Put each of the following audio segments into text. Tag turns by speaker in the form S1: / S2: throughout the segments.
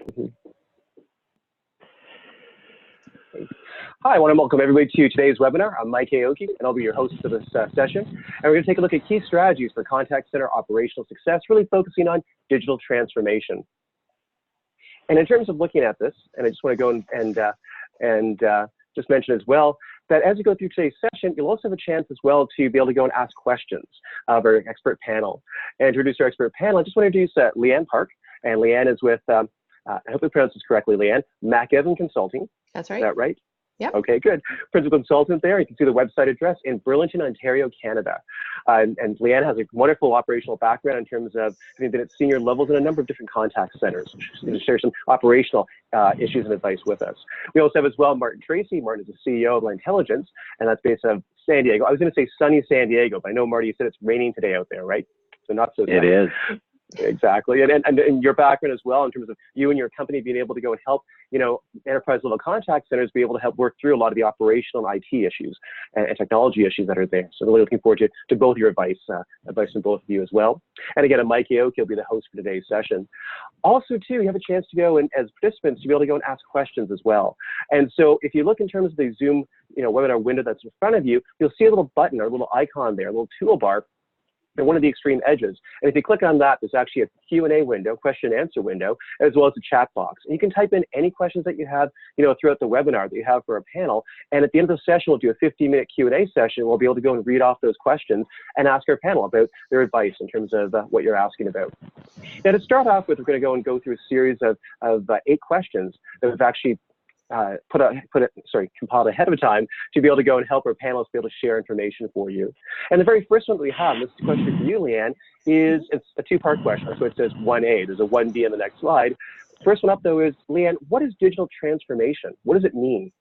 S1: Mhm. Hi, I want to welcome everybody to today's webinar. I'm Mike Aoki, and I'll be your host for this session. And we're going to take a look at key strategies for contact center operational success, really focusing on digital transformation. And in terms of looking at this, and I just want to go and just mention as well that as you go through today's session, you'll also have a chance as well to be able to go and ask questions of our expert panel. And to introduce our expert panel, I just want to introduce Leanne Park. And Leanne is with, I hope I pronounced this correctly, Leanne, McEvan Consulting.
S2: That's right.
S1: Is that right?
S2: Yep.
S1: Okay, good. Principal consultant there. You can see the website address in Burlington, Ontario, Canada. And Leanne has a wonderful operational background in terms of having been at senior levels in a number of different contact centers. She's going to share some operational issues and advice with us. We also have as well Martin Tracy. Martin is the CEO of La Intelligence, and that's based out of San Diego. I was going to say sunny San Diego, but I know, Marty, you said it's raining today out there, right? So not so sunny.
S3: It is.
S1: Exactly, and your background as well in terms of you and your company being able to go and help, you know, enterprise level contact centers be able to help work through a lot of the operational and IT issues and technology issues that are there. So really looking forward to both your advice from both of you as well. And again, I'm Mike Aoki, will be the host for today's session. Also too, you have a chance to go and as participants to be able to go and ask questions as well. And so if you look in terms of the Zoom, you know, webinar window that's in front of you, you'll see a little button or a little icon there, a little toolbar at one of the extreme edges. And if you click on that, there's actually a Q&A window, question and answer window, as well as a chat box. And you can type in any questions that you have, you know, throughout the webinar that you have for a panel. And at the end of the session, we'll do a 15-minute Q&A session. We'll be able to go and read off those questions and ask our panel about their advice in terms of what you're asking about. Now, to start off with, we're going to go through a series of 8 questions that we've actually compiled ahead of time to be able to go and help our panelists be able to share information for you. And the very first one that we have, this is a question for you, Leanne, is it's a 2-part question. So it says 1A. There's a 1B on the next slide. First one up, though, is, Leanne, what is digital transformation? What does it mean?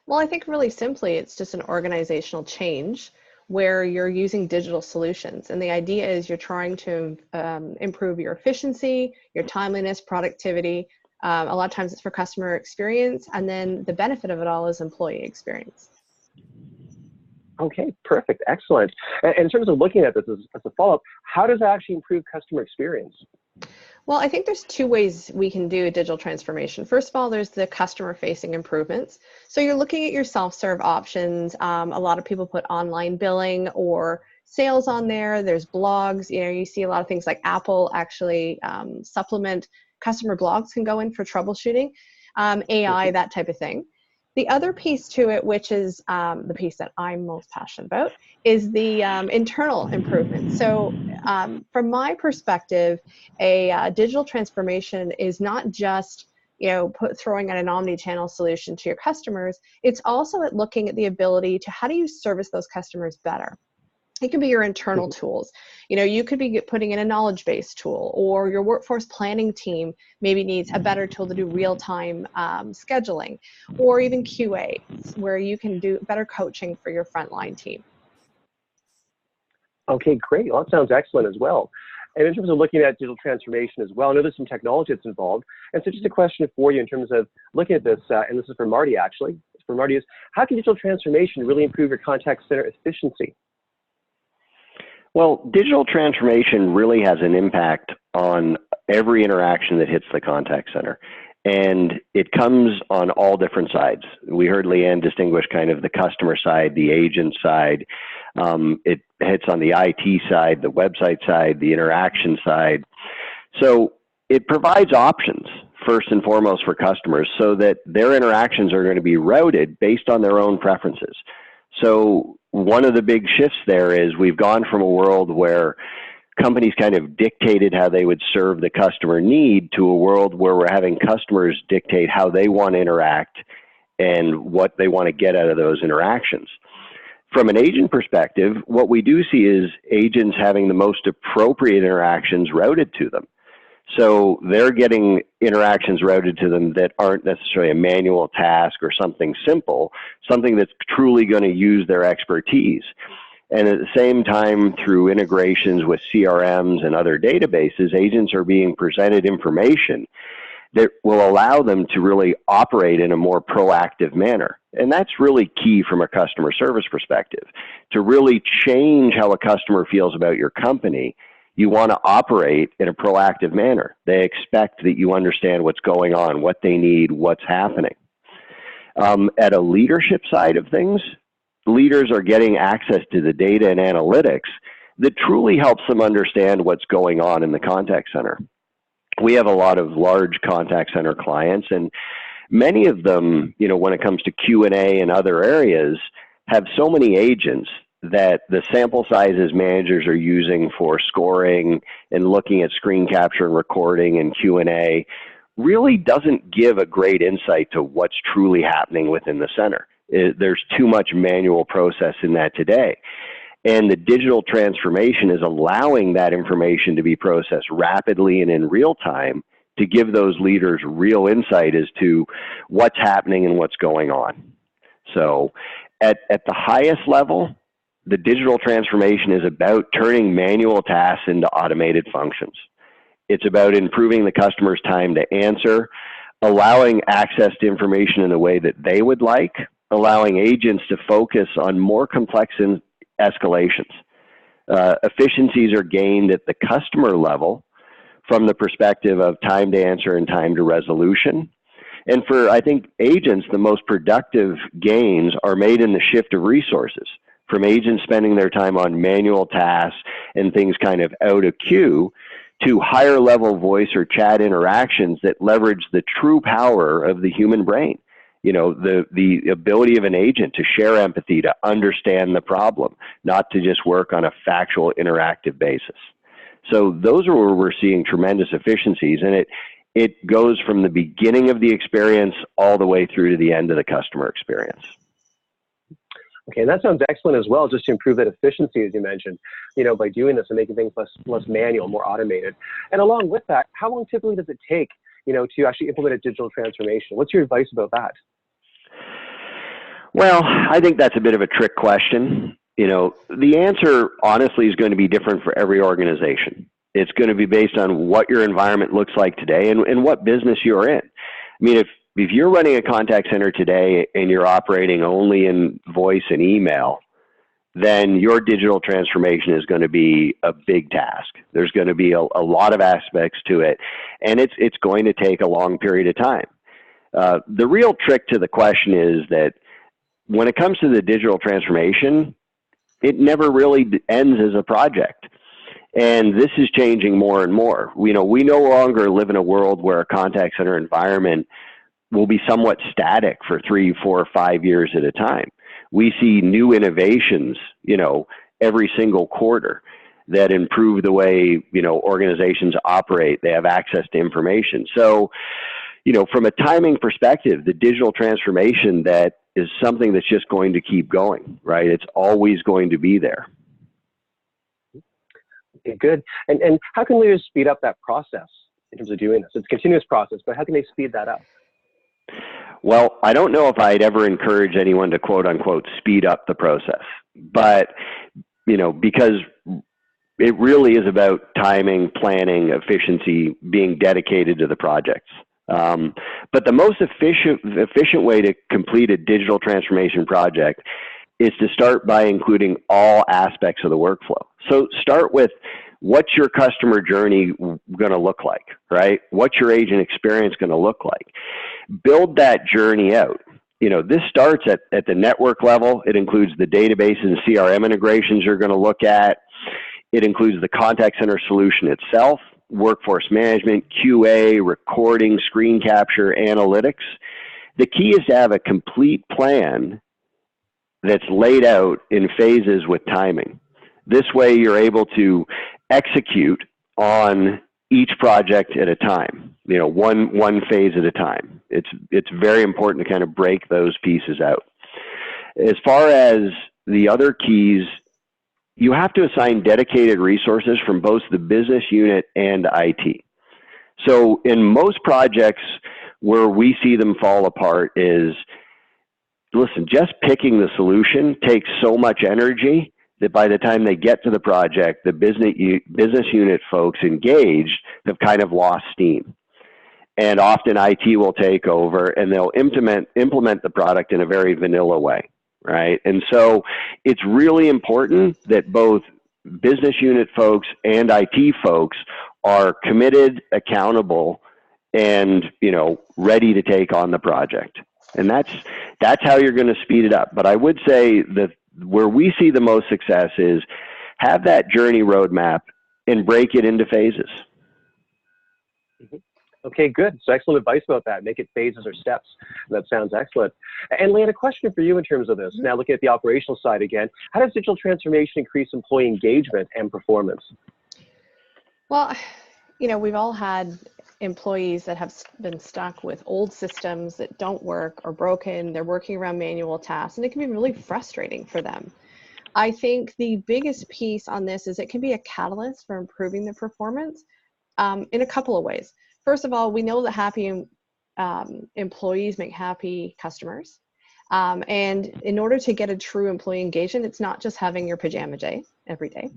S2: Well, I think really simply, it's just an organizational change where you're using digital solutions. And the idea is you're trying to improve your efficiency, your timeliness, productivity. A lot of times it's for customer experience, and then the benefit of it all is employee experience.
S1: Okay, perfect, excellent. And in terms of looking at this as a follow-up, how does that actually improve customer experience?
S2: Well, I think there's 2 ways we can do digital transformation. First of all, there's the customer-facing improvements. So you're looking at your self-serve options. A lot of people put online billing or sales on there. There's blogs. You know, you see a lot of things like Apple actually supplement customer blogs can go in for troubleshooting, AI, that type of thing. The other piece to it, which is the piece that I'm most passionate about, is the internal improvements. So from my perspective, a digital transformation is not just, you know, throwing out an omni-channel solution to your customers. It's also at looking at the ability to how do you service those customers better. It can be your internal tools. You know, you could be putting in a knowledge-based tool, or your workforce planning team maybe needs a better tool to do real-time scheduling, or even QA, where you can do better coaching for your frontline team.
S1: Okay, great. Well, that sounds excellent as well. And in terms of looking at digital transformation as well, I know there's some technology that's involved. And so just a question for you in terms of looking at this, and this is for Marty actually, for Marty is, how can digital transformation really improve your contact center efficiency?
S3: Well, digital transformation really has an impact on every interaction that hits the contact center. And it comes on all different sides. We heard Leanne distinguish kind of the customer side, the agent side. It hits on the IT side, the website side, the interaction side. So it provides options, first and foremost, for customers so that their interactions are going to be routed based on their own preferences. So one of the big shifts there is we've gone from a world where companies kind of dictated how they would serve the customer need to a world where we're having customers dictate how they want to interact and what they want to get out of those interactions. From an agent perspective, what we do see is agents having the most appropriate interactions routed to them. So they're getting interactions routed to them that aren't necessarily a manual task or something simple, something that's truly going to use their expertise. And at the same time, through integrations with CRMs and other databases, agents are being presented information that will allow them to really operate in a more proactive manner. And that's really key from a customer service perspective. To really change how a customer feels about your company, You want to operate in a proactive manner. They expect that you understand what's going on, what they need, what's happening. At a leadership side of things, leaders are getting access to the data and analytics that truly helps them understand what's going on in the contact center. We have a lot of large contact center clients, and many of them, you know, when it comes to Q&A and other areas, have so many agents that the sample sizes managers are using for scoring and looking at screen capture and recording and Q&A really doesn't give a great insight to what's truly happening within the center. There's too much manual process in that today. And the digital transformation is allowing that information to be processed rapidly and in real time to give those leaders real insight as to what's happening and what's going on. So at the highest level, the digital transformation is about turning manual tasks into automated functions. It's about improving the customer's time to answer, allowing access to information in a way that they would like, allowing agents to focus on more complex escalations. Efficiencies are gained at the customer level from the perspective of time to answer and time to resolution. And for, I think, agents, the most productive gains are made in the shift of resources, from agents spending their time on manual tasks and things kind of out of queue to higher level voice or chat interactions that leverage the true power of the human brain. You know, the ability of an agent to share empathy, to understand the problem, not to just work on a factual interactive basis. So those are where we're seeing tremendous efficiencies, and it goes from the beginning of the experience all the way through to the end of the customer experience.
S1: Okay, and that sounds excellent as well, just to improve that efficiency, as you mentioned, you know, by doing this and making things less manual, more automated. And along with that, how long typically does it take, you know, to actually implement a digital transformation? What's your advice about that?
S3: Well, I think that's a bit of a trick question. You know, the answer honestly is going to be different for every organization. It's going to be based on what your environment looks like today and what business you're in. I mean, if you're running a contact center today and you're operating only in voice and email, then your digital transformation is going to be a big task. There's going to be a lot of aspects to it, and it's going to take a long period of time. The real trick to the question is that when it comes to the digital transformation, it never really ends as a project. And this is changing more and more. We no longer live in a world where a contact center environment will be somewhat static for 3, 4, 5 years at a time. We see new innovations, you know, every single quarter that improve the way, you know, organizations operate. They have access to information. So, you know, from a timing perspective, the digital transformation that is something that's just going to keep going, right? It's always going to be there.
S1: Okay, good. And how can leaders speed up that process in terms of doing this? It's a continuous process, but how can they speed that up?
S3: Well, I don't know if I'd ever encourage anyone to quote unquote speed up the process, but, you know, because it really is about timing, planning, efficiency, being dedicated to the projects. But the most efficient way to complete a digital transformation project is to start by including all aspects of the workflow. So start with, what's your customer journey going to look like, right? What's your agent experience going to look like? Build that journey out. You know, this starts at the network level. It includes the databases and CRM integrations you're going to look at. It includes the contact center solution itself, workforce management, QA, recording, screen capture, analytics. The key is to have a complete plan that's laid out in phases with timing. This way you're able to execute on each project at a time, you know, one phase at a time. It's very important to kind of break those pieces out. As far as the other keys, you have to assign dedicated resources from both the business unit and IT. So in most projects where we see them fall apart is, listen, just picking the solution takes so much energy that by the time they get to the project, the business unit folks engaged have kind of lost steam. And often IT will take over and they'll implement the product in a very vanilla way, right? And so it's really important that both business unit folks and IT folks are committed, accountable, and, you know, ready to take on the project. And that's how you're going to speed it up. But I would say that where we see the most success is have that journey roadmap and break it into phases.
S1: Okay, good. So excellent advice about that. Make it phases or steps. That sounds excellent. And Leanne, a question for you in terms of this. Now looking at the operational side again, how does digital transformation increase employee engagement and performance?
S2: Well, you know, we've all had employees that have been stuck with old systems that don't work or broken. They're working around manual tasks, and it can be really frustrating for them. I think the biggest piece on this is it can be a catalyst for improving the performance in a couple of ways. First of all, we know that happy employees make happy customers. And in order to get a true employee engagement, it's not just having your pajama day every day.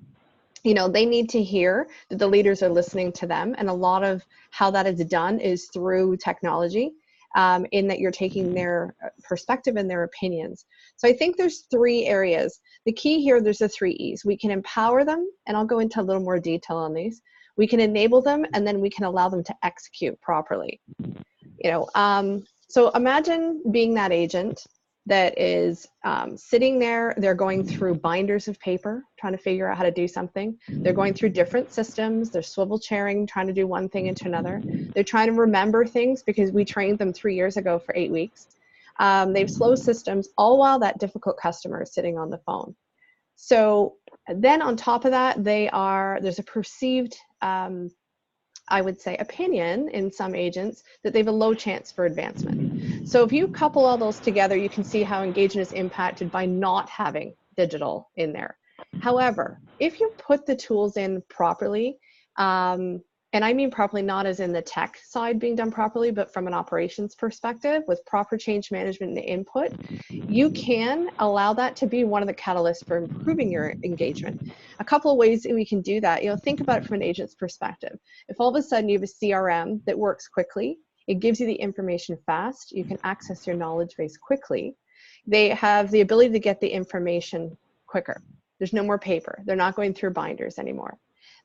S2: You know, they need to hear that the leaders are listening to them. And a lot of how that is done is through technology, in that you're taking their perspective and their opinions. So I think there's 3 areas. The key here, there's the 3 E's. We can empower them, and I'll go into a little more detail on these. We can enable them, and then we can allow them to execute properly. You know, so imagine being that agent that is sitting there. They're going through binders of paper, trying to figure out how to do something. They're going through different systems. They're swivel chairing, trying to do one thing into another. They're trying to remember things because we trained them 3 years ago for 8 weeks. They have slow systems, all while that difficult customer is sitting on the phone. So then on top of that, there's a perceived, I would say, opinion in some agents that they have a low chance for advancement. So if you couple all those together, you can see how engagement is impacted by not having digital in there. However, if you put the tools in properly, and I mean properly not as in the tech side being done properly, but from an operations perspective with proper change management and input, you can allow that to be one of the catalysts for improving your engagement. A couple of ways that we can do that, you know, think about it from an agent's perspective. If all of a sudden you have a CRM that works quickly, it gives you the information fast, you can access your knowledge base quickly. They have the ability to get the information quicker. There's no more paper. They're not going through binders anymore.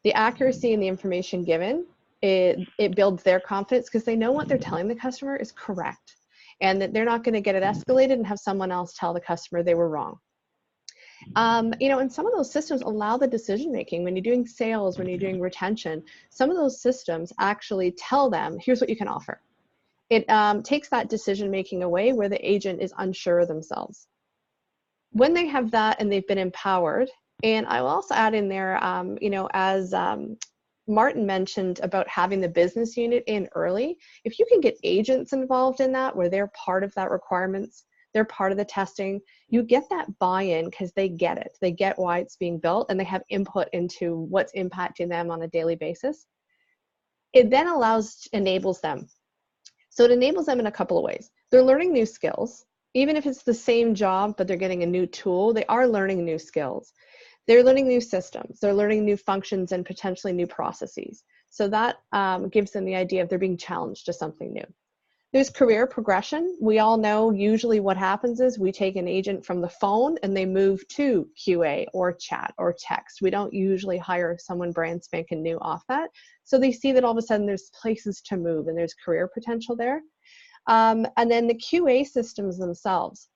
S2: The accuracy and the information given, it builds their confidence because they know what they're telling the customer is correct, and that they're not going to get it escalated and have someone else tell the customer they were wrong. You know, and some of those systems allow the decision making. When you're doing sales, when you're doing retention, some of those systems actually tell them, here's what you can offer. It takes that decision making away where the agent is unsure of themselves. When they have that and they've been empowered, and I will also add in there, you know, as Martin mentioned about having the business unit in early, if you can get agents involved in that, where they're part of that requirements, they're part of the testing, you get that buy-in because they get it. They get why it's being built, and they have input into what's impacting them on a daily basis. It then enables them. So it enables them in a couple of ways. They're learning new skills. Even if it's the same job, but they're getting a new tool, they are learning new skills. They're learning new systems. They're learning new functions and potentially new processes. So that gives them the idea of they're being challenged to something new. There's career progression. We all know usually what happens is we take an agent from the phone and they move to QA or chat or text. We don't usually hire someone brand spanking new off that. So they see that all of a sudden there's places to move and there's career potential there. And then the QA systems themselves.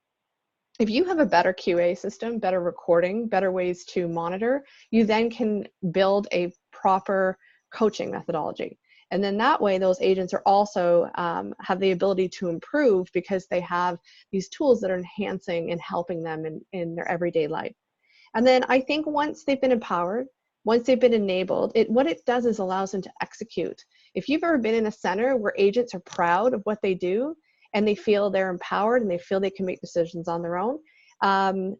S2: If you have a better QA system, better recording, better ways to monitor, you then can build a proper coaching methodology. And then that way, those agents are also have the ability to improve because they have these tools that are enhancing and helping them in their everyday life. And then I think once they've been empowered, once they've been enabled, what it does is allows them to execute. If you've ever been in a center where agents are proud of what they do, and they feel they're empowered and they feel they can make decisions on their own,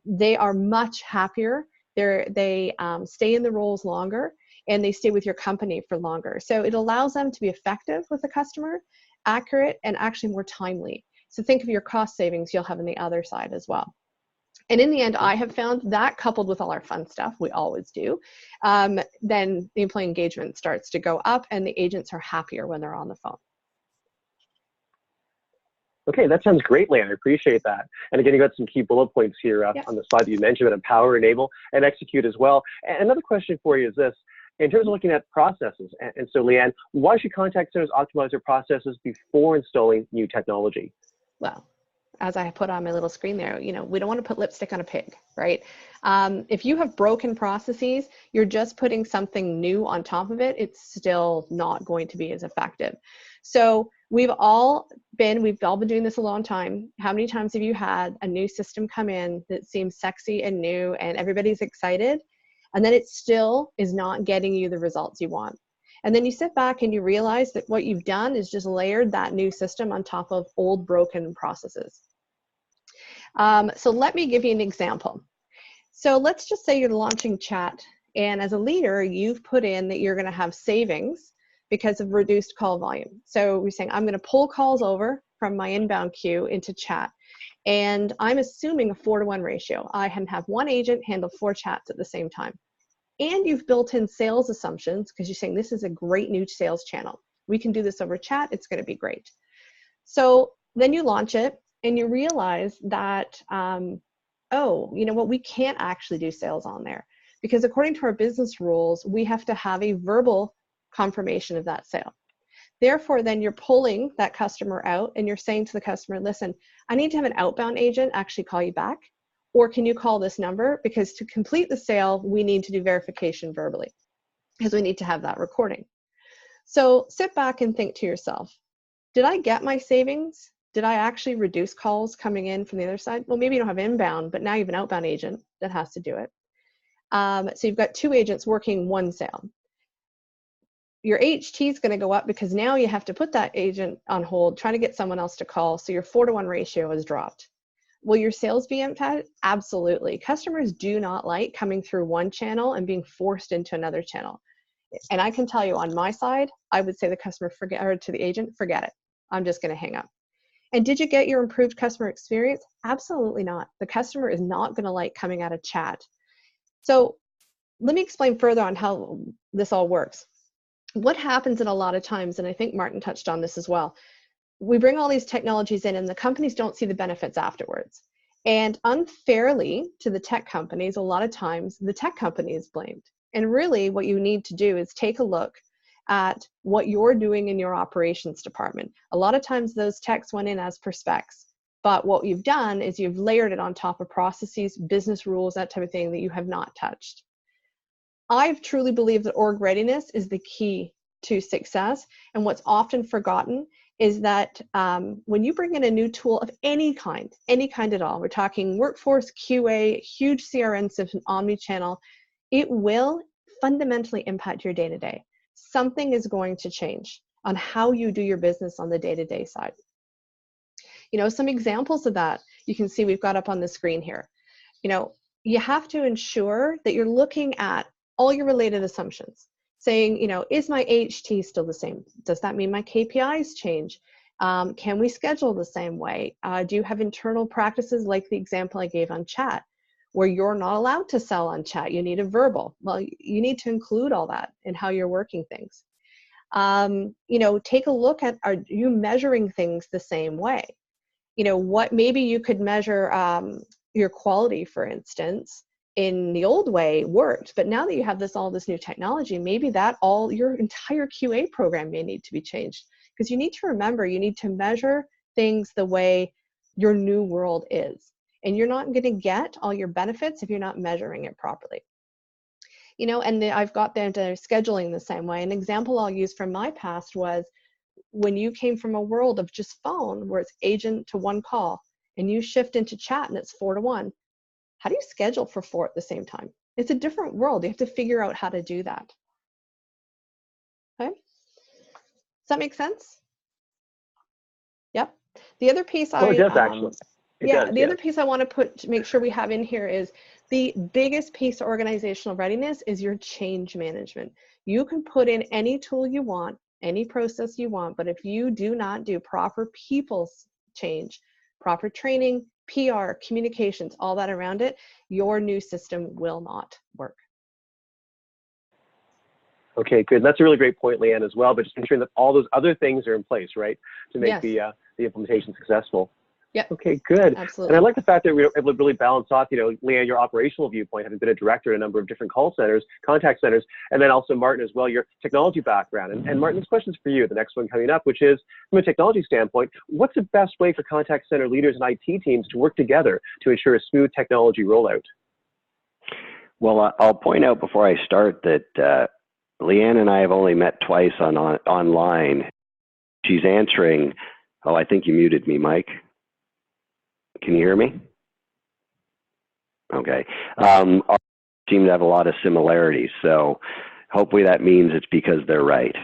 S2: they are much happier. They stay in the roles longer, and they stay with your company for longer. So it allows them to be effective with the customer, accurate, and actually more timely. So think of your cost savings you'll have on the other side as well. And in the end, I have found that coupled with all our fun stuff, we always do, then the employee engagement starts to go up and the agents are happier when they're on the phone.
S1: Okay, that sounds great, Leanne. I appreciate that. And again, you got some key bullet points here
S2: Yep.
S1: on the slide that you mentioned, empower, enable, and execute as well. And another question for you is this. In terms of looking at processes, and so Leanne, why should contact centers optimize their processes before installing new technology?
S2: Well, as I put on my little screen there, you know, we don't want to put lipstick on a pig, right? If you have broken processes, you're just putting something new on top of it. It's still not going to be as effective. So we've all been doing this a long time. How many times have you had a new system come in that seems sexy and new and everybody's excited, and then it still is not getting you the results you want? And then you sit back and you realize that what you've done is just layered that new system on top of old broken processes. So let me give you an example. So let's just say you're launching chat, and as a leader, you've put in that you're going to have savings because of reduced call volume. So we're saying, I'm going to pull calls over from my inbound queue into chat. And I'm assuming a 4-to-1 ratio. I can have one agent handle 4 chats at the same time. And you've built in sales assumptions because you're saying this is a great new sales channel. We can do this over chat. It's going to be great. So then you launch it and you realize that, oh, you know what, we can't actually do sales on there because according to our business rules, we have to have a verbal confirmation of that sale. Therefore, then you're pulling that customer out and you're saying to the customer, listen, I need to have an outbound agent actually call you back. Or can you call this number? Because to complete the sale, we need to do verification verbally because we need to have that recording. So sit back and think to yourself, did I get my savings? Did I actually reduce calls coming in from the other side? Well, maybe you don't have inbound, but now you have an outbound agent that has to do it. So you've got 2 agents working one sale. Your HT is going to go up because now you have to put that agent on hold, trying to get someone else to call. So your 4-to-1 ratio is dropped. Will your sales be impacted? Absolutely. Customers do not like coming through one channel and being forced into another channel. And I can tell you on my side, I would say the customer or to the agent, forget it. I'm just going to hang up. And did you get your improved customer experience? Absolutely not. The customer is not going to like coming out of chat. So let me explain further on how this all works. What happens in a lot of times, and I think Martin touched on this as well, we bring all these technologies in and the companies don't see the benefits afterwards. And unfairly to the tech companies, a lot of times the tech company is blamed. And really what you need to do is take a look at what you're doing in your operations department. A lot of times those techs went in as per specs, but what you've done is you've layered it on top of processes, business rules, that type of thing that you have not touched. I've truly believed that org readiness is the key to success. And what's often forgotten is that when you bring in a new tool of any kind at all, we're talking workforce, QA, huge CRM system, omni-channel, it will fundamentally impact your day-to-day. Something is going to change on how you do your business on the day-to-day side. You know, some examples of that you can see we've got up on the screen here. You know, you have to ensure that you're looking at all your related assumptions. Saying, you know, is my HT still the same? Does that mean my KPIs change? Can we schedule the same way? Do you have internal practices like the example I gave on chat, where you're not allowed to sell on chat? You need a verbal. Well, you need to include all that in how you're working things. You know, take a look at, are you measuring things the same way? You know, what maybe you could measure your quality, for instance, in the old way worked, but now that you have all this new technology, maybe your entire QA program may need to be changed, because you need to remember, you need to measure things the way your new world is, and you're not going to get all your benefits if you're not measuring it properly. You know, and I've got them to scheduling the same way. An example I'll use from my past was when you came from a world of just phone, where it's agent to one call, and you shift into chat and it's 4-to-1. How do you schedule for 4 at the same time? It's a different world. You have to figure out how to do that. Okay? Does that make sense? Yep. The other piece
S1: Well, it does actually.
S2: The other piece I want to make sure we have in here is the biggest piece of organizational readiness is your change management. You can put in any tool you want, any process you want, but if you do not do proper people's change, proper training, PR, communications, all that around it, your new system will not work.
S1: Okay, good. That's a really great point, Leanne, as well. But just ensuring that all those other things are in place, right, to make
S2: Yes.
S1: the implementation successful.
S2: Yep.
S1: Okay, good.
S2: Absolutely.
S1: And I like the fact that we're able to really balance off, Leanne, your operational viewpoint, having been a director in a number of different call centers, contact centers, and then also Martin as well, your technology background. And Martin, this question's for you, the next one coming up, which is, from a technology standpoint, what's the best way for contact center leaders and IT teams to work together to ensure a smooth technology rollout?
S3: Well, I'll point out before I start that Leanne and I have only met twice online. She's answering. Oh, I think you muted me, Mike. Can you hear me? Okay. Our seem to have a lot of similarities, so hopefully that means it's because they're right.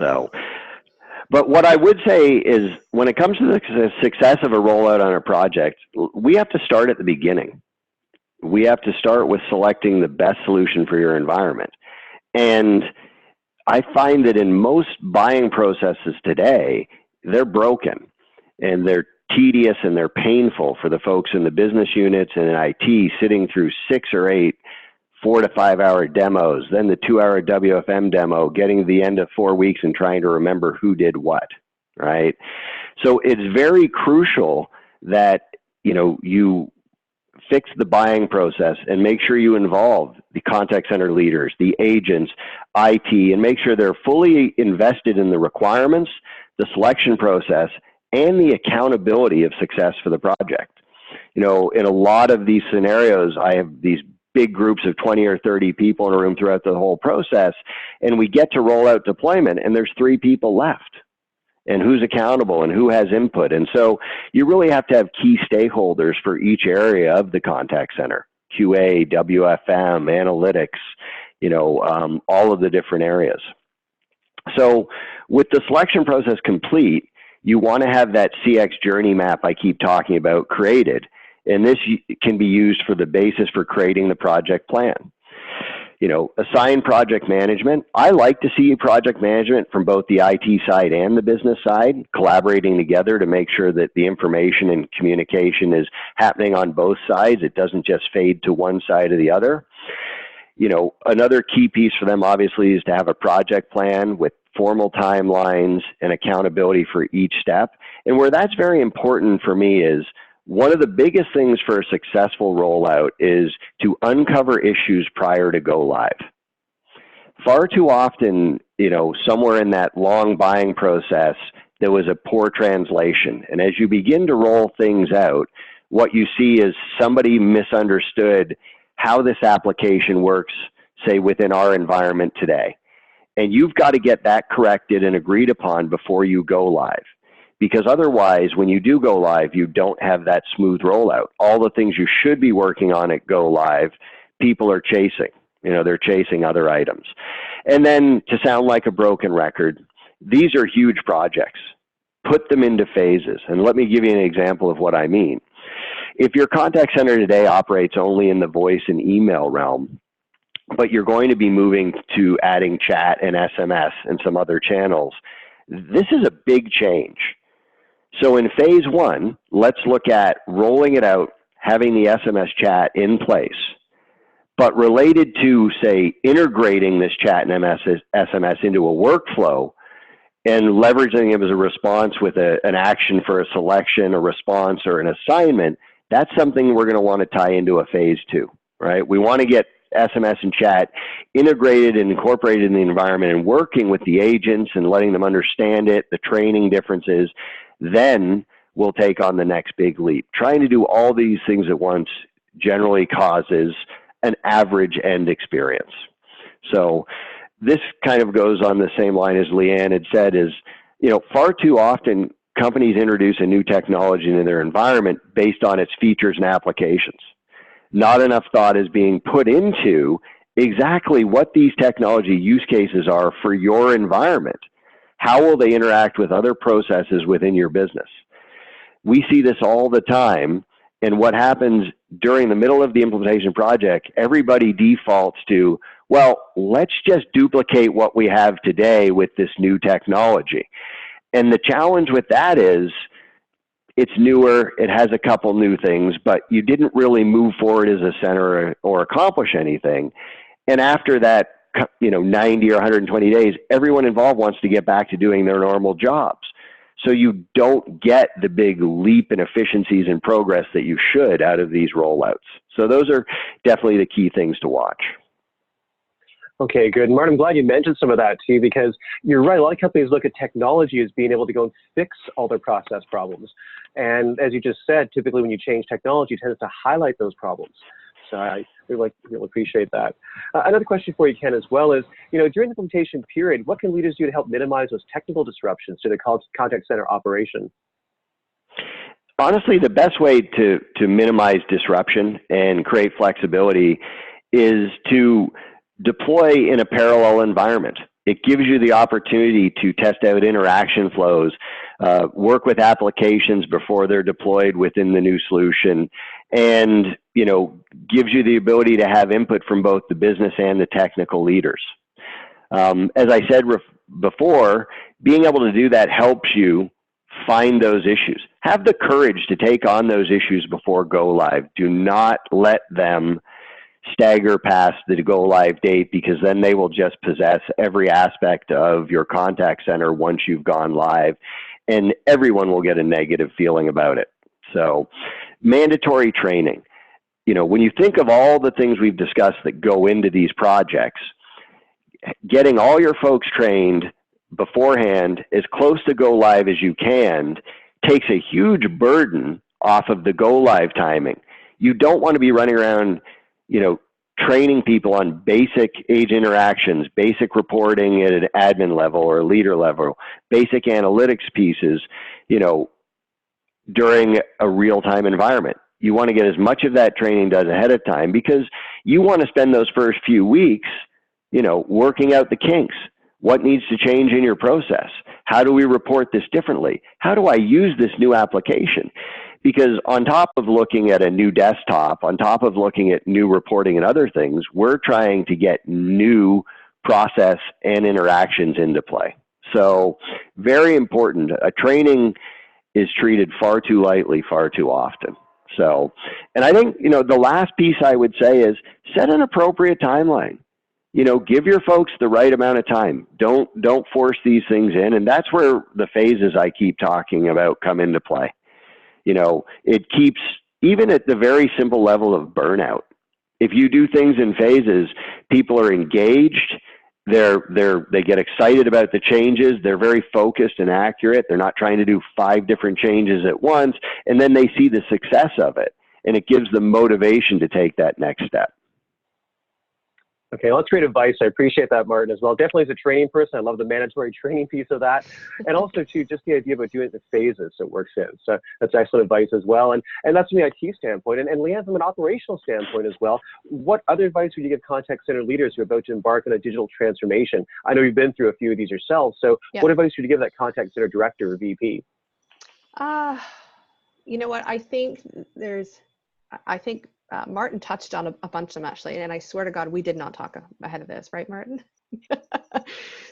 S3: But what I would say is, when it comes to the success of a rollout on a project, we have to start at the beginning. We have to start with selecting the best solution for your environment. And I find that in most buying processes today, they're broken and they're tedious and they're painful for the folks in the business units and in IT, sitting through 6 or 8 4 to 5 hour demos, then the 2-hour WFM demo, getting to the end of 4 weeks and trying to remember who did what, right? So it's very crucial that, you fix the buying process and make sure you involve the contact center leaders, the agents, IT, and make sure they're fully invested in the requirements, the selection process, and the accountability of success for the project. In a lot of these scenarios, I have these big groups of 20 or 30 people in a room throughout the whole process, and we get to roll out deployment, and there's 3 people left. And who's accountable and who has input. And so you really have to have key stakeholders for each area of the contact center: QA, WFM, analytics, all of the different areas. So with the selection process complete, you want to have that CX journey map I keep talking about created. And this can be used for the basis for creating the project plan. Assign project management. I like to see project management from both the IT side and the business side, collaborating together to make sure that the information and communication is happening on both sides. It doesn't just fade to one side or the other. Another key piece for them, obviously, is to have a project plan with formal timelines and accountability for each step. And where that's very important for me is, one of the biggest things for a successful rollout is to uncover issues prior to go live. Far too often, somewhere in that long buying process, there was a poor translation. And as you begin to roll things out, what you see is somebody misunderstood how this application works, say, within our environment today. And you've got to get that corrected and agreed upon before you go live. Because otherwise, when you do go live, you don't have that smooth rollout. All the things you should be working on at go live, people are chasing. They're chasing other items. And then, to sound like a broken record, these are huge projects. Put them into phases. And let me give you an example of what I mean. If your contact center today operates only in the voice and email realm, but you're going to be moving to adding chat and SMS and some other channels, this is a big change. So in phase 1, let's look at rolling it out, having the SMS chat in place. But related to, say, integrating this chat and SMS into a workflow and leveraging it as a response with an action for a selection, a response, or an assignment, that's something we're going to want to tie into a phase 2, right? We want to get SMS and chat integrated and incorporated in the environment and working with the agents and letting them understand it, the training differences. Then we'll take on the next big leap. Trying to do all these things at once generally causes an average end experience. So this kind of goes on the same line as Leanne had said, is, far too often companies introduce a new technology into their environment based on its features and applications. Not enough thought is being put into exactly what these technology use cases are for your environment. How will they interact with other processes within your business? We see this all the time, and what happens during the middle of the implementation project, everybody defaults to, well, let's just duplicate what we have today with this new technology. And the challenge with that is, it's newer, it has a couple new things, but you didn't really move forward as a center or accomplish anything. And after that, 90 or 120 days, everyone involved wants to get back to doing their normal jobs. So you don't get the big leap in efficiencies and progress that you should out of these rollouts. So those are definitely the key things to watch.
S1: Okay, good. Martin, I'm glad you mentioned some of that too, because you're right. A lot of companies look at technology as being able to go and fix all their process problems. And as you just said, typically when you change technology, it tends to highlight those problems. So I really appreciate that. Another question for you, Ken, as well is, during the implementation period, what can leaders do to help minimize those technical disruptions to the contact center operation?
S3: Honestly, the best way to minimize disruption and create flexibility is to deploy in a parallel environment. It gives you the opportunity to test out interaction flows, work with applications before they're deployed within the new solution, and gives you the ability to have input from both the business and the technical leaders. As I said before, being able to do that helps you find those issues. Have the courage to take on those issues before go live. Do not let them stagger past the go live date, because then they will just possess every aspect of your contact center once you've gone live, and everyone will get a negative feeling about it. So mandatory training. When you think of all the things we've discussed that go into these projects, getting all your folks trained beforehand, as close to go live as you can, takes a huge burden off of the go live timing. You don't want to be running around training people on basic age interactions, basic reporting at an admin level or a leader level, basic analytics pieces, during a real-time environment. You want to get as much of that training done ahead of time, because you want to spend those first few weeks, working out the kinks. What needs to change in your process? How do we report this differently? How do I use this new application? Because on top of looking at a new desktop, on top of looking at new reporting and other things, we're trying to get new process and interactions into play. So very important. A training is treated far too lightly, far too often. So, and I think, the last piece I would say is set an appropriate timeline. Give your folks the right amount of time. Don't force these things in. And that's where the phases I keep talking about come into play. It keeps, even at the very simple level of burnout, if you do things in phases, people are engaged, they get excited about the changes, they're very focused and accurate, they're not trying to do 5 different changes at once, and then they see the success of it, and it gives them motivation to take that next step.
S1: Okay, well, that's great advice. I appreciate that, Martin, as well. Definitely as a training person, I love the mandatory training piece of that. And also, too, just the idea about doing it in phases so it works in. So that's excellent advice as well. And that's from the IT standpoint. And Leanne, from an operational standpoint as well, what other advice would you give contact center leaders who are about to embark on a digital transformation? I know you've been through a few of these yourself. So What advice would you give that contact center director or VP?
S2: You know what? I think Martin touched on a bunch of them, actually, and I swear to God, we did not talk ahead of this, right, Martin?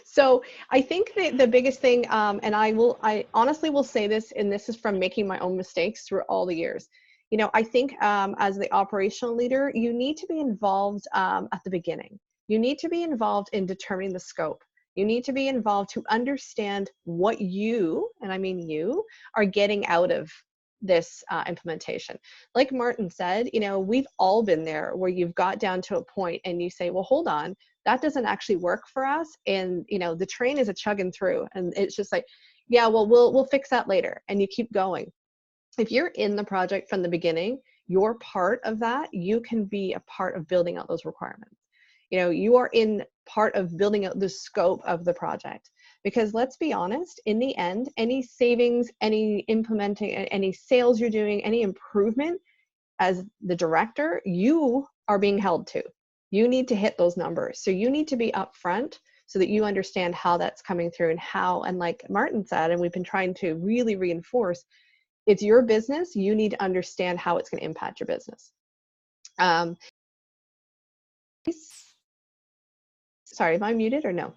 S2: So I think the biggest thing, and I honestly will say this, and this is from making my own mistakes through all the years. I think as the operational leader, you need to be involved at the beginning. You need to be involved in determining the scope. You need to be involved to understand what you, and I mean you, are getting out of this implementation. Like Martin said, we've all been there where you've got down to a point and you say, well, hold on, that doesn't actually work for us. And, the train is a chugging through, and it's just like, yeah, well, we'll fix that later. And you keep going. If you're in the project from the beginning, you're part of that. You can be a part of building out those requirements. You are in part of building out the scope of the project. Because let's be honest, in the end, any savings, any implementing, any sales you're doing, any improvement, as the director, you are being held to. You need to hit those numbers. So you need to be upfront so that you understand how that's coming through and like Martin said, and we've been trying to really reinforce, it's your business. You need to understand how it's going to impact your business. Sorry, am I muted or no?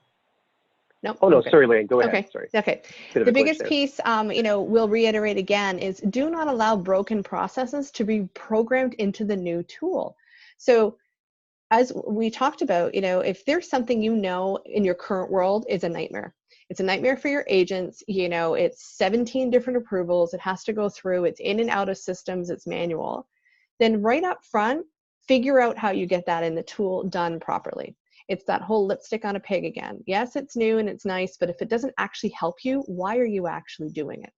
S2: Nope.
S1: Oh, no,
S2: okay.
S1: sorry, Leanne, go ahead.
S2: Okay.
S1: Sorry.
S2: Okay. The biggest piece, we'll reiterate again, is do not allow broken processes to be programmed into the new tool. So as we talked about, if there's something in your current world is a nightmare, It's a nightmare for your agents. You know, it's 17 different approvals. It has to go through. It's in and out of systems. It's manual. Then right up front, figure out how you get that in the tool done properly. It's that whole lipstick on a pig again. Yes, it's new and it's nice, but if it doesn't actually help you, why are you actually doing it?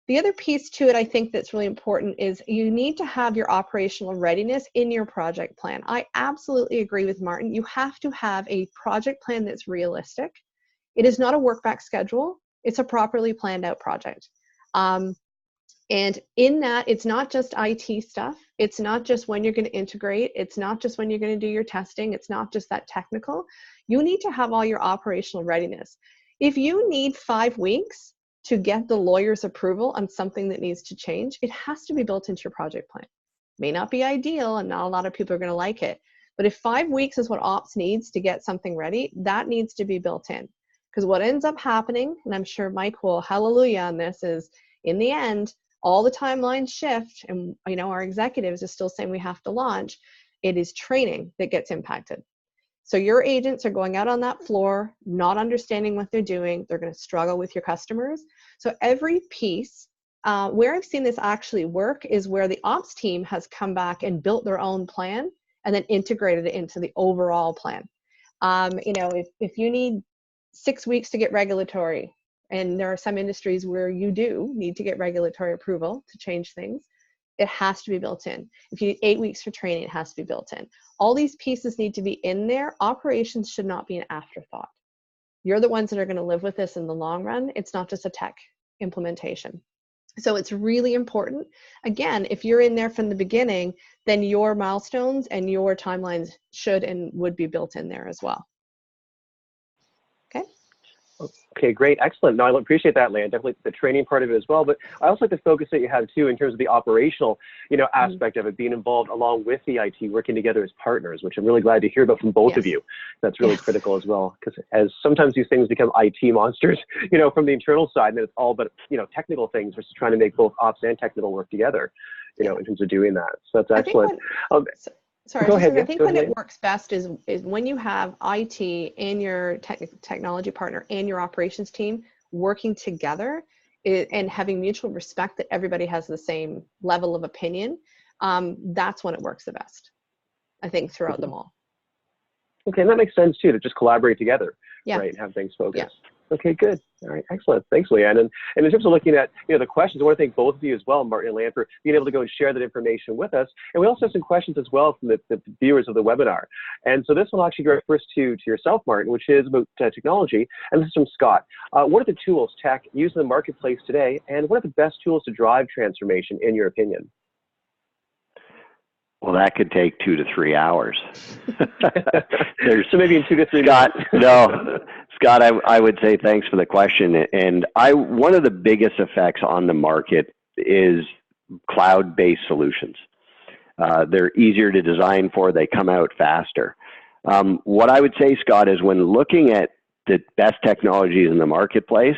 S2: The other piece to it, I think that's really important is you need to have your operational readiness in your project plan. I absolutely agree with Martin. You have to have a project plan that's realistic. It is not a work back schedule. It's a properly planned out project. And in that, it's not just IT stuff. It's not just when you're going to integrate. It's not just when you're going to do your testing. It's not just that technical. You need to have all your operational readiness. If you need 5 weeks to get the lawyer's approval on something that needs to change, it has to be built into your project plan. May not be ideal and not a lot of people are going to like it. But if 5 weeks is what ops needs to get something ready, that needs to be built in. Because what ends up happening, and I'm sure Mike will hallelujah on this, is in the end, all the timelines shift, and you know our executives are still saying we have to launch. It is training that gets impacted. So your agents are going out on that floor, not understanding what they're doing. They're going to struggle with your customers. So every piece, where I've seen this actually work is where the ops team has come back and built their own plan and then integrated it into the overall plan. You know, if you need 6 weeks to get regulatory, and there are some industries where you do need to get regulatory approval to change things, it has to be built in. If you need 8 weeks for training, it has to be built in. All these pieces need to be in there. Operations should not be an afterthought. You're the ones that are going to live with this in the long run. It's not just a tech implementation. So it's really important. Again, if you're in there from the beginning, then your milestones and your timelines should and would be built in there as well. Okay.
S1: Okay, great, excellent. No, I appreciate that, Leanne. Definitely the training part of it as well. But I also like the focus that you have too in terms of the operational, you know, aspect of it, being involved along with the IT, working together as partners, which I'm really glad to hear about from both of you. That's really critical as well, because as sometimes these things become IT monsters, you know, from the internal side, and it's all but, you know, technical things versus trying to make both ops and technical work together, you know, in terms of doing that. So that's excellent.
S2: Sorry,
S1: go ahead,
S2: I think when
S1: ahead.
S2: it works best is when you have IT and your technology partner and your operations team working together and having mutual respect that everybody has the same level of opinion. That's when it works the best, I think, throughout them all.
S1: Okay, and that makes sense too, to just collaborate together,
S2: yeah.
S1: right, and have things focused.
S2: Yeah.
S1: Okay, good. All right, excellent. Thanks, Leanne. And in terms of looking at, you know, the questions, I want to thank both of you as well, Martin and Leanne, for being able to go and share that information with us. And we also have some questions as well from the viewers of the webinar. And so this will actually go first to yourself, Martin, which is about technology. And this is from Scott. What are the tools tech used in the marketplace today? And what are the best tools to drive transformation, in your opinion?
S3: Well, that could take 2 to 3 hours.
S1: So maybe in 2 to 3
S3: Scott,
S1: minutes.
S3: no, Scott, I would say thanks for the question. And one of the biggest effects on the market is cloud-based solutions. They're easier to design for, they come out faster. What I would say, Scott, is when looking at the best technologies in the marketplace,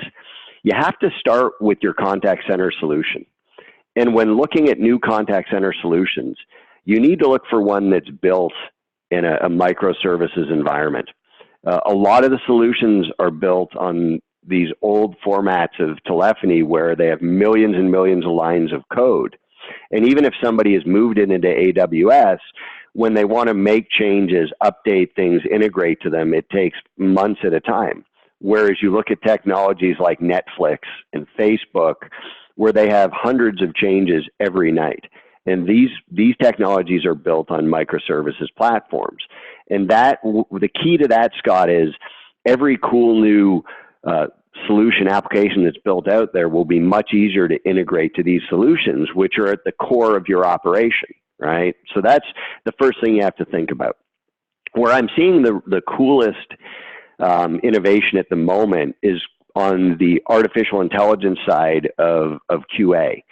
S3: you have to start with your contact center solution. And when looking at new contact center solutions, you need to look for one that's built in a microservices environment. A lot of the solutions are built on these old formats of telephony where they have millions and millions of lines of code. And even if somebody has moved it into AWS, when they want to make changes, update things, integrate to them, it takes months at a time. Whereas you look at technologies like Netflix and Facebook, where they have hundreds of changes every night. And these technologies are built on microservices platforms. And the key to that, Scott, is every cool new solution application that's built out there will be much easier to integrate to these solutions, which are at the core of your operation, right? So that's the first thing you have to think about. Where I'm seeing the coolest innovation at the moment is on the artificial intelligence side of QA.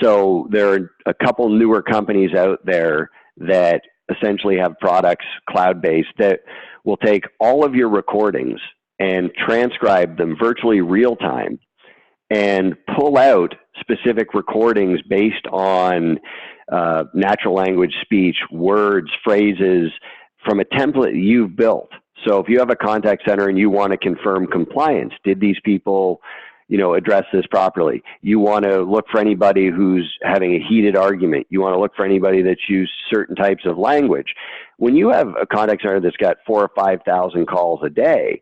S3: So there are a couple newer companies out there that essentially have products cloud-based that will take all of your recordings and transcribe them virtually real time and pull out specific recordings based on natural language speech, words, phrases from a template you've built. So if you have a contact center and you want to confirm compliance, did these people, address this properly? You want to look for anybody who's having a heated argument. You want to look for anybody that's used certain types of language. When you have a contact center that's got 4,000 or 5,000 calls a day,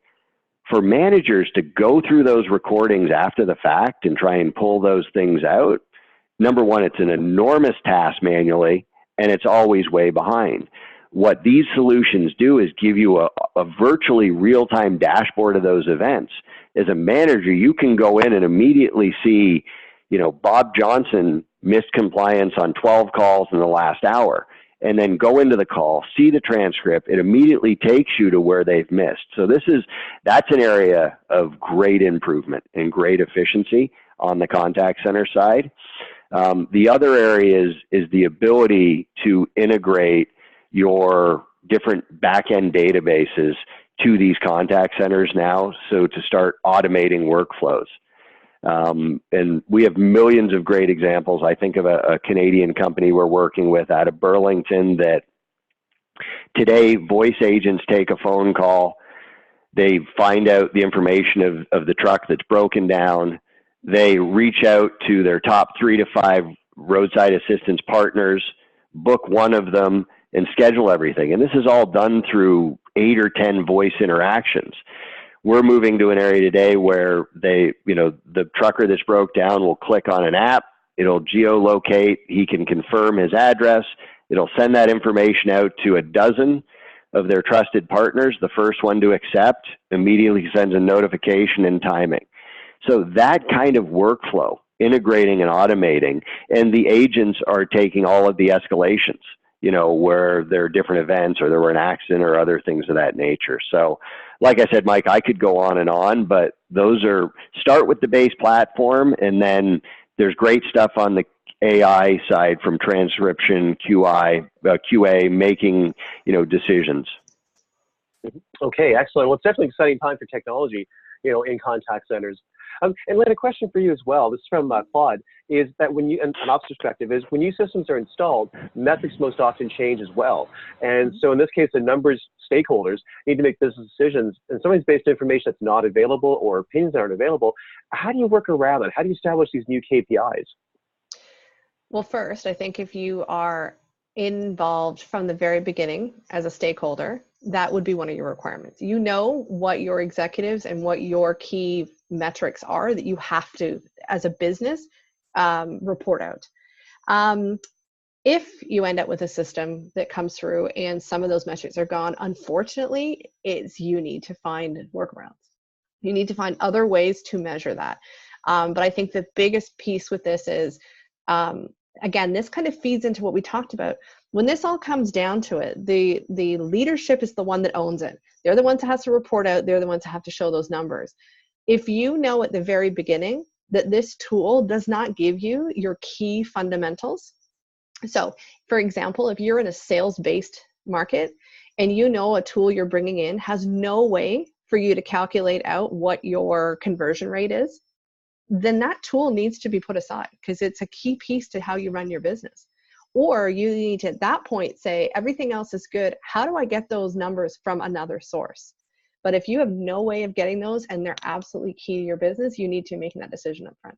S3: for managers to go through those recordings after the fact and try and pull those things out, number one, it's an enormous task manually, and it's always way behind. What these solutions do is give you a virtually real-time dashboard of those events. As a manager, you can go in and immediately see, Bob Johnson missed compliance on 12 calls in the last hour, and then go into the call, see the transcript. It immediately takes you to where they've missed. So that's an area of great improvement and great efficiency on the contact center side. The other area is the ability to integrate your different back-end databases to these contact centers now, so to start automating workflows. And we have millions of great examples. I think of a Canadian company we're working with out of Burlington that today voice agents take a phone call, they find out the information of the truck that's broken down, they reach out to their top 3 to 5 roadside assistance partners, book one of them, and schedule everything. And this is all done through 8 or 10 voice interactions. We're moving to an area today where the trucker that's broke down will click on an app, it'll geolocate, he can confirm his address, it'll send that information out to a dozen of their trusted partners. The first one to accept immediately sends a notification and timing. So that kind of workflow, integrating and automating, and the agents are taking all of the escalations, where there are different events or there were an accident or other things of that nature. So like I said, Mike, I could go on, but start with the base platform, and then there's great stuff on the AI side from transcription, QA, making, decisions.
S1: Okay, excellent. Well, it's definitely an exciting time for technology, in contact centers. And Lynn, a question for you as well. This is from Claude. Is that when you, an ops perspective, is when new systems are installed, metrics most often change as well. And so in this case, the numbers stakeholders need to make business decisions, and sometimes based on information that's not available or opinions that aren't available. How do you work around that? How do you establish these new KPIs?
S2: Well, first, I think if you are involved from the very beginning as a stakeholder, that would be one of your requirements. You know what your executives and what your key metrics are that you have to, as a business, report out. If you end up with a system that comes through and some of those metrics are gone, unfortunately, you need to find workarounds. You need to find other ways to measure that. But I think the biggest piece with this is, again, this kind of feeds into what we talked about. When this all comes down to it, the leadership is the one that owns it. They're the ones that has to report out. They're the ones that have to show those numbers. If you know at the very beginning that this tool does not give you your key fundamentals. So, for example, if you're in a sales-based market and you know a tool you're bringing in has no way for you to calculate out what your conversion rate is, then that tool needs to be put aside because it's a key piece to how you run your business. Or you need to, at that point, say, everything else is good. How do I get those numbers from another source? But if you have no way of getting those and they're absolutely key to your business, you need to make that decision up front.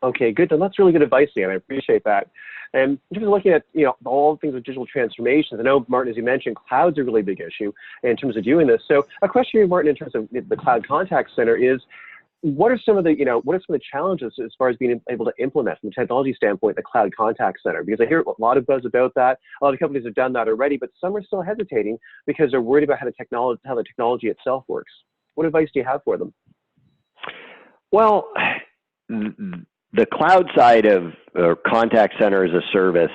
S1: Okay, good. And that's really good advice, Dan. I appreciate that. And in terms of looking at all things with digital transformations, I know, Martin, as you mentioned, cloud's a really big issue in terms of doing this. So a question here, Martin, in terms of the cloud contact center is, what are some of the challenges as far as being able to implement from a technology standpoint the cloud contact center? Because I hear a lot of buzz about that. A lot of companies have done that already, but some are still hesitating because they're worried about how the technology itself works. What advice do you have for them?
S3: Well, the cloud side of contact center as a service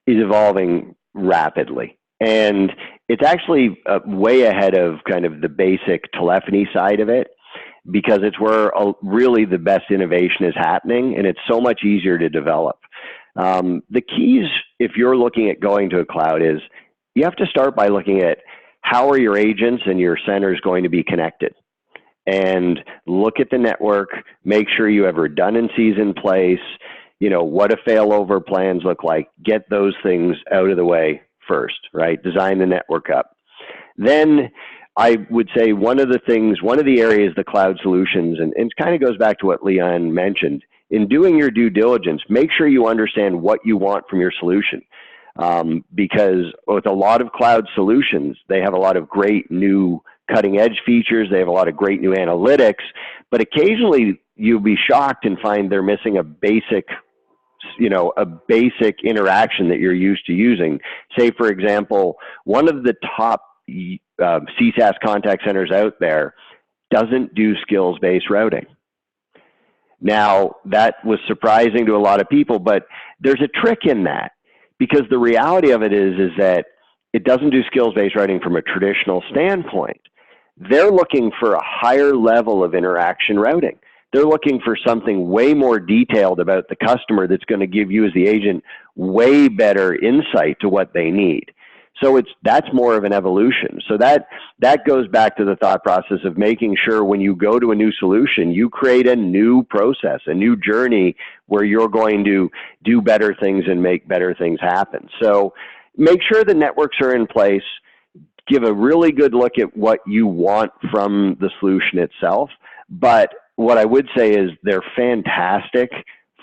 S3: is evolving rapidly. And it's actually way ahead of kind of the basic telephony side of it, because it's where really the best innovation is happening, and it's so much easier to develop. The keys, if you're looking at going to a cloud, is you have to start by looking at how are your agents and your centers going to be connected, and look at the network, make sure you have redundancies in place, what do failover plans look like, get those things out of the way first, right? Design the network up. Then I would say one of the areas, the cloud solutions, and it kind of goes back to what Leanne mentioned, in doing your due diligence, make sure you understand what you want from your solution. Because with a lot of cloud solutions, they have a lot of great new cutting edge features. They have a lot of great new analytics, but occasionally you'll be shocked and find they're missing a basic interaction that you're used to using. Say, for example, one of the top CSAS contact centers out there doesn't do skills-based routing. Now, that was surprising to a lot of people, but there's a trick in that, because the reality of it is that it doesn't do skills-based routing from a traditional standpoint. They're looking for a higher level of interaction routing. They're looking for something way more detailed about the customer that's going to give you as the agent way better insight to what they need. So that's more of an evolution. So that goes back to the thought process of making sure when you go to a new solution, you create a new process, a new journey where you're going to do better things and make better things happen. So make sure the networks are in place. Give a really good look at what you want from the solution itself. But what I would say is they're fantastic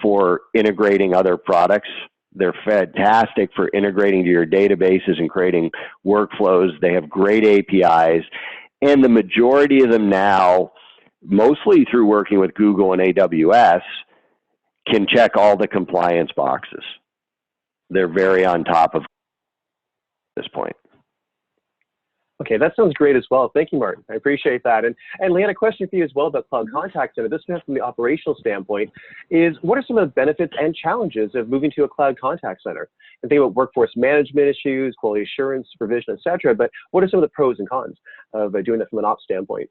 S3: for integrating other products. They're fantastic for integrating to your databases and creating workflows. They have great APIs. And the majority of them now, mostly through working with Google and AWS, can check all the compliance boxes. They're very on top of this point.
S1: Okay, that sounds great as well. Thank you, Martin. I appreciate that. And Leanne, a question for you as well about Cloud Contact Center. This is from the operational standpoint, is what are some of the benefits and challenges of moving to a Cloud Contact Center? And think about workforce management issues, quality assurance, supervision, et cetera, but what are some of the pros and cons of doing that from an ops standpoint?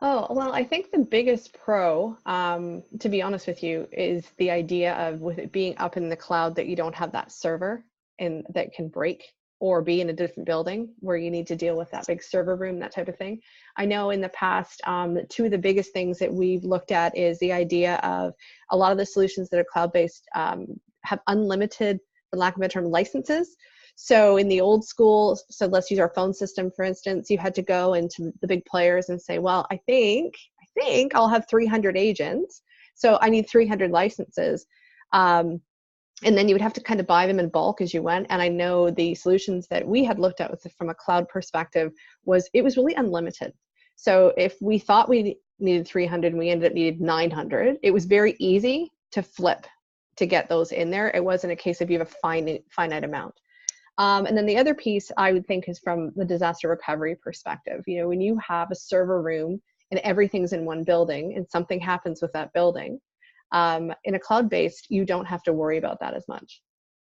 S2: Oh, well, I think the biggest pro, to be honest with you, is the idea of with it being up in the cloud that you don't have that server and that can break or be in a different building where you need to deal with that big server room, that type of thing. I know in the past, two of the biggest things that we've looked at is the idea of a lot of the solutions that are cloud-based have unlimited, for lack of a term, licenses. So in the old school, so let's use our phone system, for instance, you had to go into the big players and say, well, I think I'll have 300 agents. So I need 300 licenses. And then you would have to kind of buy them in bulk as you went. And I know the solutions that we had looked at from a cloud perspective was really unlimited. So if we thought we needed 300 and we ended up needing 900, it was very easy to flip to get those in there. It wasn't a case of you have a finite amount. And then the other piece I would think is from the disaster recovery perspective. You know, when you have a server room and everything's in one building and something happens with that building, in a cloud-based, you don't have to worry about that as much.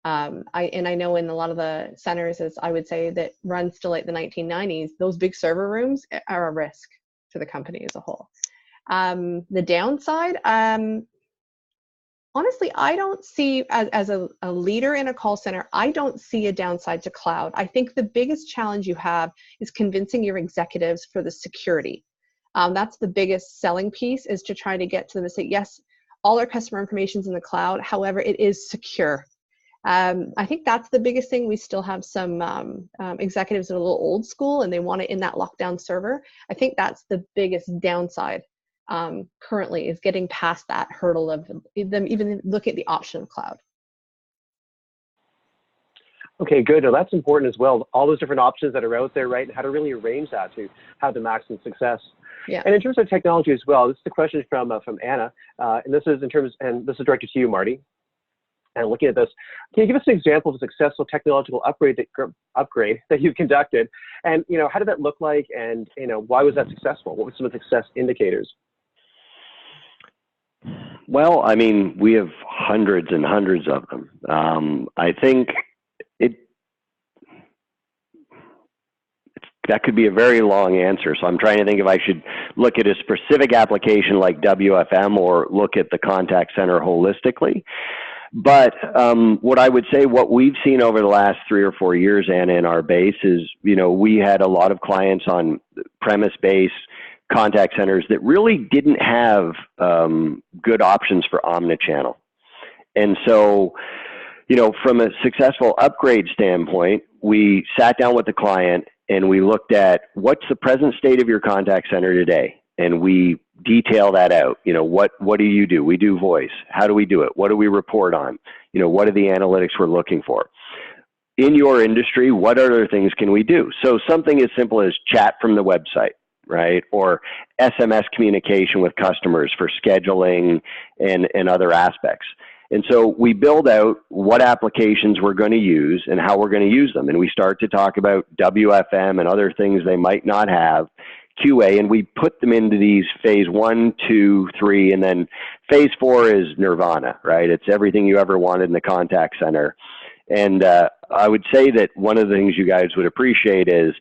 S2: I know in a lot of the centers, as I would say, that run still like the 1990s, those big server rooms are a risk to the company as a whole. The downside, honestly, I don't see, as a leader in a call center, I don't see a downside to cloud. I think the biggest challenge you have is convincing your executives for the security. That's the biggest selling piece, is to try to get to them and say, yes, all our customer information is in the cloud. However, it is secure. I think that's the biggest thing. We still have some executives that are a little old school and they want it in that lockdown server. I think that's the biggest downside currently, is getting past that hurdle of them even looking at the option of cloud.
S1: Okay, good. Now that's important as well. All those different options that are out there, right? And how to really arrange that to have the maximum success.
S2: Yeah.
S1: And in terms of technology as well, this is a question from Anna, and this is directed to you, Marty. And looking at this, can you give us an example of a successful technological upgrade that you've conducted? And how did that look like? And why was that successful? What were some of the success indicators?
S3: Well, I mean, we have hundreds and hundreds of them. I think that could be a very long answer. So I'm trying to think if I should look at a specific application like WFM or look at the contact center holistically. But what I would say, what we've seen over the last 3 or 4 years, Anna, in our base is, we had a lot of clients on premise-based contact centers that really didn't have good options for omnichannel. And so, from a successful upgrade standpoint, we sat down with the client and we looked at what's the present state of your contact center today, and we detail that out. You know, what do you do? We do voice. How do we do it? What do we report on? You know, what are the analytics we're looking for? In your industry, what other things can we do? So something as simple as chat from the website, right? Or SMS communication with customers for scheduling and other aspects. And so we build out what applications we're going to use and how we're going to use them. And we start to talk about WFM and other things they might not have, QA, and we put them into these phase 1, 2, 3, and then phase 4 is nirvana, right? It's everything you ever wanted in the contact center. And I would say that one of the things you guys would appreciate is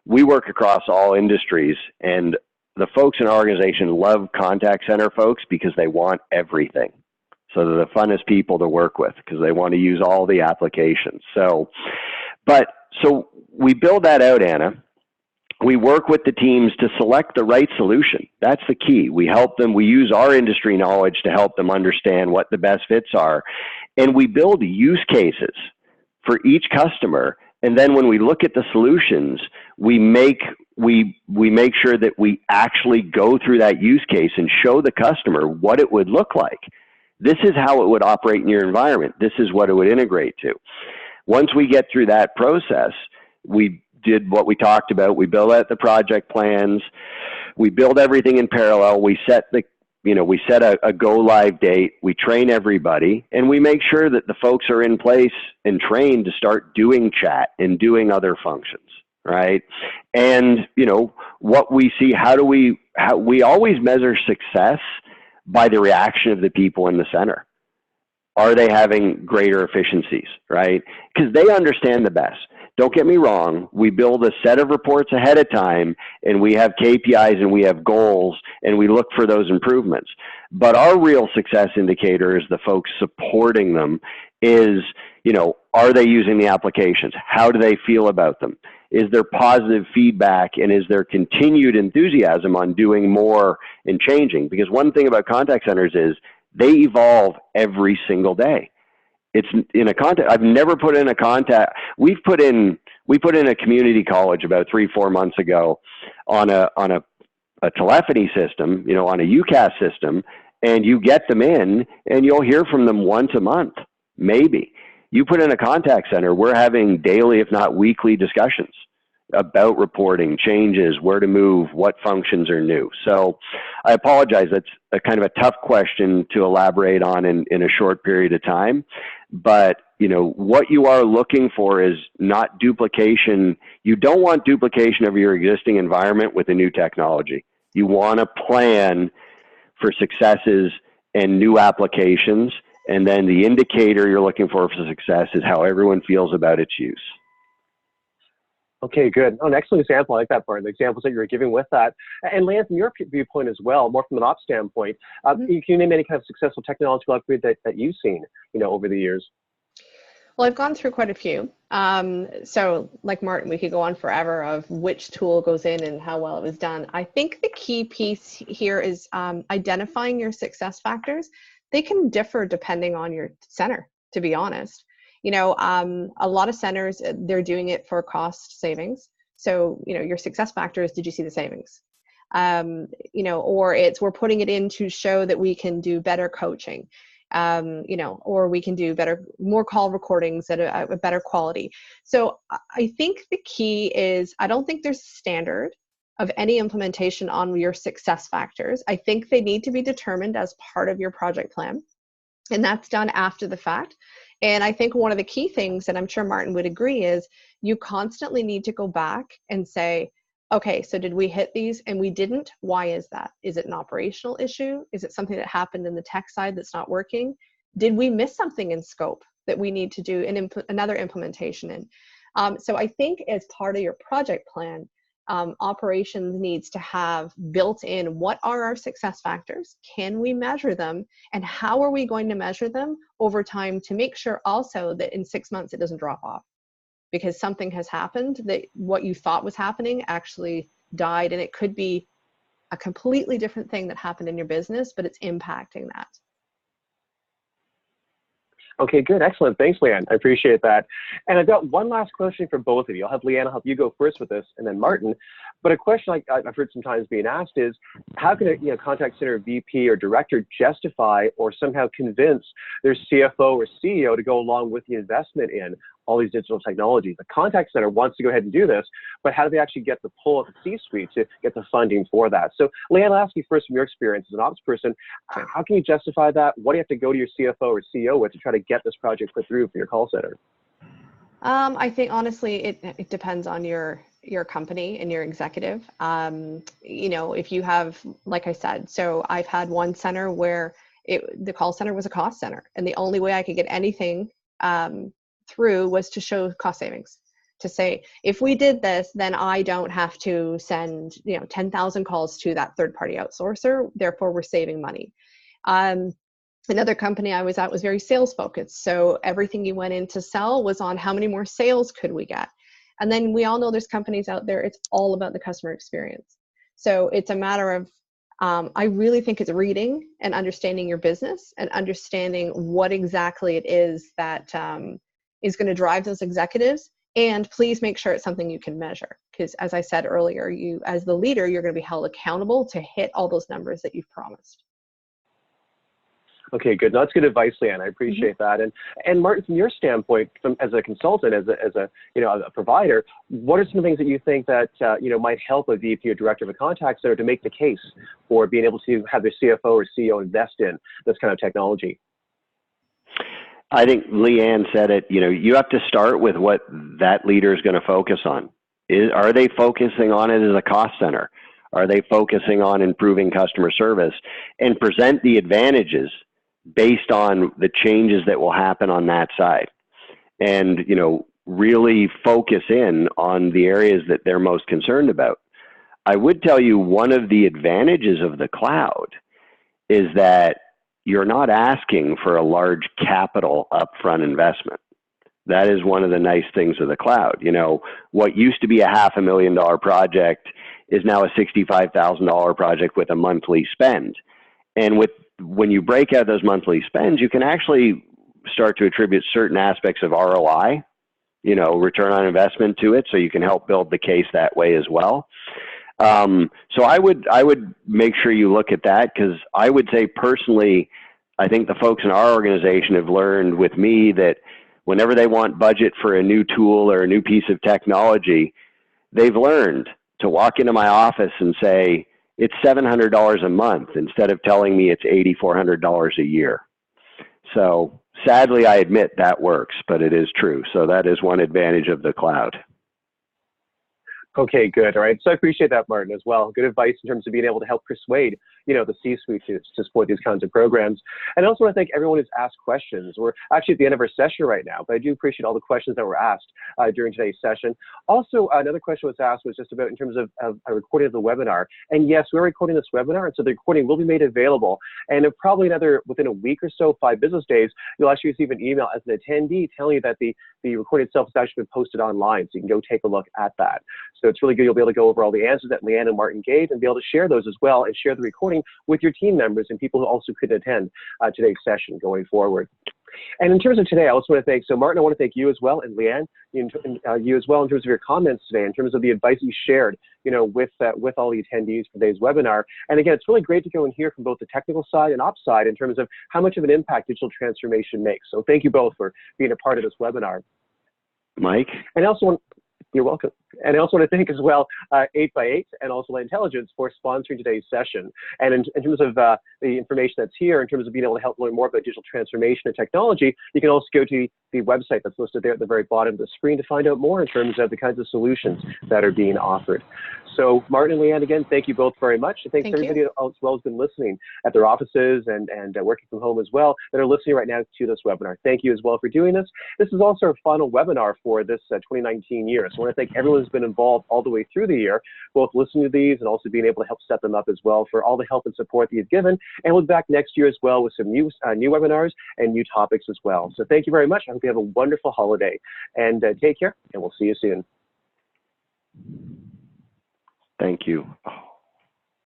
S3: we work across all industries, and the folks in our organization love contact center folks because they want everything. So they're the funnest people to work with because they want to use all the applications. So we build that out, Anna. We work with the teams to select the right solution. That's the key. We help them. We use our industry knowledge to help them understand what the best fits are. And we build use cases for each customer. And then when we look at the solutions, we make sure that we actually go through that use case and show the customer what it would look like. This is how it would operate in your environment. This is what it would integrate to. Once we get through that process, we did what we talked about. We build out the project plans. We build everything in parallel. We set a go live date. We train everybody, and we make sure that the folks are in place and trained to start doing chat and doing other functions, right? And what we see, we always measure success by the reaction of the people in the center. Are they having greater efficiencies, right? Because they understand the best. Don't get me wrong, we build a set of reports ahead of time, and we have KPIs and we have goals, and we look for those improvements. But our real success indicator is the folks supporting them is, are they using the applications? How do they feel about them? Is there positive feedback, and is there continued enthusiasm on doing more and changing? Because one thing about contact centers is they evolve every single day. It's in a contact. I've never put in a contact. We put in a community college about 3-4 months ago on a telephony system, on a UCAS system, and you get them in, and you'll hear from them once a month, maybe. You put in a contact center, we're having daily, if not weekly, discussions about reporting, changes, where to move, what functions are new. So I apologize. That's a kind of a tough question to elaborate on in a short period of time. But, what you are looking for is not duplication. You don't want duplication of your existing environment with a new technology. You want to plan for successes and new applications. And then the indicator you're looking for success is how everyone feels about its use.
S1: Okay, good. Oh, an excellent example. I like that part, the examples that you're giving with that. And Lance, from your viewpoint as well, more from an ops standpoint, can you name any kind of successful technological upgrade that you've seen, over the years?
S2: Well, I've gone through quite a few. So like Martin, we could go on forever of which tool goes in and how well it was done. I think the key piece here is identifying your success factors. They can differ depending on your center, to be honest. A lot of centers, they're doing it for cost savings. So, your success factor is, did you see the savings? Or it's, we're putting it in to show that we can do better coaching, or we can do more call recordings at a better quality. So I think the key is, I don't think there's a standard of any implementation on your success factors. I think they need to be determined as part of your project plan, and that's done after the fact. And I think one of the key things, and I'm sure Martin would agree, is you constantly need to go back and say, okay, so did we hit these and we didn't? Why is that? Is it an operational issue? Is it something that happened in the tech side that's not working? Did we miss something in scope that we need to do another implementation in? So I think as part of your project plan, operations needs to have built in, what are our success factors? Can we measure them? And how are we going to measure them over time to make sure also that in 6 months it doesn't drop off? Because something has happened that what you thought was happening actually died, and it could be a completely different thing that happened in your business, but it's impacting that.
S1: Okay, good. Excellent. Thanks, Leanne. I appreciate that. And I've got one last question for both of you. I'll have Leanne, I'll help you go first with this, and then Martin. But a question I've heard sometimes being asked is, how can a contact center VP or director justify or somehow convince their CFO or CEO to go along with the investment in all these digital technologies? The contact center wants to go ahead and do this, but how do they actually get the pull of the C-suite to get the funding for that? So Leanne, I'll ask you first from your experience as an ops person, how can you justify that? What do you have to go to your CFO or CEO with to try to get this project put through for your call center?
S2: I think honestly, it depends on your company and your executive. If you have, like I said, so I've had one center where the call center was a cost center, and the only way I could get anything through was to show cost savings. To say, if we did this, then I don't have to send 10,000 calls to that third-party outsourcer. Therefore, we're saving money. Another company I was at was very sales focused. So everything you went in to sell was on how many more sales could we get. And then we all know there's companies out there, it's all about the customer experience. So it's a matter of, I really think it's reading and understanding your business and understanding what exactly it is that is going to drive those executives. And please make sure it's something you can measure. Because as I said earlier, you as the leader, you're going to be held accountable to hit all those numbers that you've promised.
S1: Okay, good. No, that's good advice, Leanne. I appreciate that. And Martin, from your standpoint, as a consultant, as a provider, what are some things that you think that might help a VP or director of a contact center to make the case for being able to have their CFO or CEO invest in this kind of technology?
S3: I think Leanne said it. You have to start with what that leader is going to focus on. Are they focusing on it as a cost center? Are they focusing on improving customer service? And present the advantages based on the changes that will happen on that side. And, really focus in on the areas that they're most concerned about. I would tell you one of the advantages of the cloud is that you're not asking for a large capital upfront investment. That is one of the nice things of the cloud. What used to be a $500,000 project is now a $65,000 project with a monthly spend. And when you break out those monthly spends, you can actually start to attribute certain aspects of ROI, return on investment to it, so you can help build the case that way as well. So I would make sure you look at that, because I would say personally, I think the folks in our organization have learned with me that whenever they want budget for a new tool or a new piece of technology, they've learned to walk into my office and say, it's $700 a month instead of telling me it's $8,400 a year. So sadly, I admit that works, but it is true. So that is one advantage of the cloud.
S1: Okay, good. All right. So I appreciate that, Martin, as well. Good advice in terms of being able to help persuade, the C-suite to support these kinds of programs. And I also want to thank everyone who's asked questions. We're actually at the end of our session right now, but I do appreciate all the questions that were asked during today's session. Also, another question was asked was just about in terms of a recording of the webinar. And yes, we're recording this webinar, and so the recording will be made available. And probably within a week or so, 5 business days, you'll actually receive an email as an attendee telling you that the recording itself has actually been posted online, so you can go take a look at that. So it's really good. You'll be able to go over all the answers that Leanne and Martin gave and be able to share those as well, and share the recording with your team members and people who also could attend today's session going forward. And in terms of today, I also want to thank, so Martin, I want to thank you as well, and Leanne, you as well, in terms of your comments today, in terms of the advice you shared, with all the attendees for today's webinar. And again, it's really great to go and hear from both the technical side and ops side in terms of how much of an impact digital transformation makes. So thank you both for being a part of this webinar.
S3: Mike?
S1: And I also want, you're welcome. And I also want to thank as well 8x8 and also Light Intelligence for sponsoring today's session. And in terms of the information that's here, in terms of being able to help learn more about digital transformation and technology, you can also go to the website that's listed there at the very bottom of the screen to find out more in terms of the kinds of solutions that are being offered. So Martin and Leanne, again, thank you both very much. And thanks to everybody as well who's been listening at their offices and working from home as well that are listening right now to this webinar. Thank you as well for doing this. This is also our final webinar for this 2019 year. So I want to thank everyone who's been involved all the way through the year, both listening to these and also being able to help set them up as well, for all the help and support that you've given. And we'll be back next year as well with some new webinars and new topics as well. So thank you very much. I hope you have a wonderful holiday, and take care, and we'll see you soon.
S3: Thank you.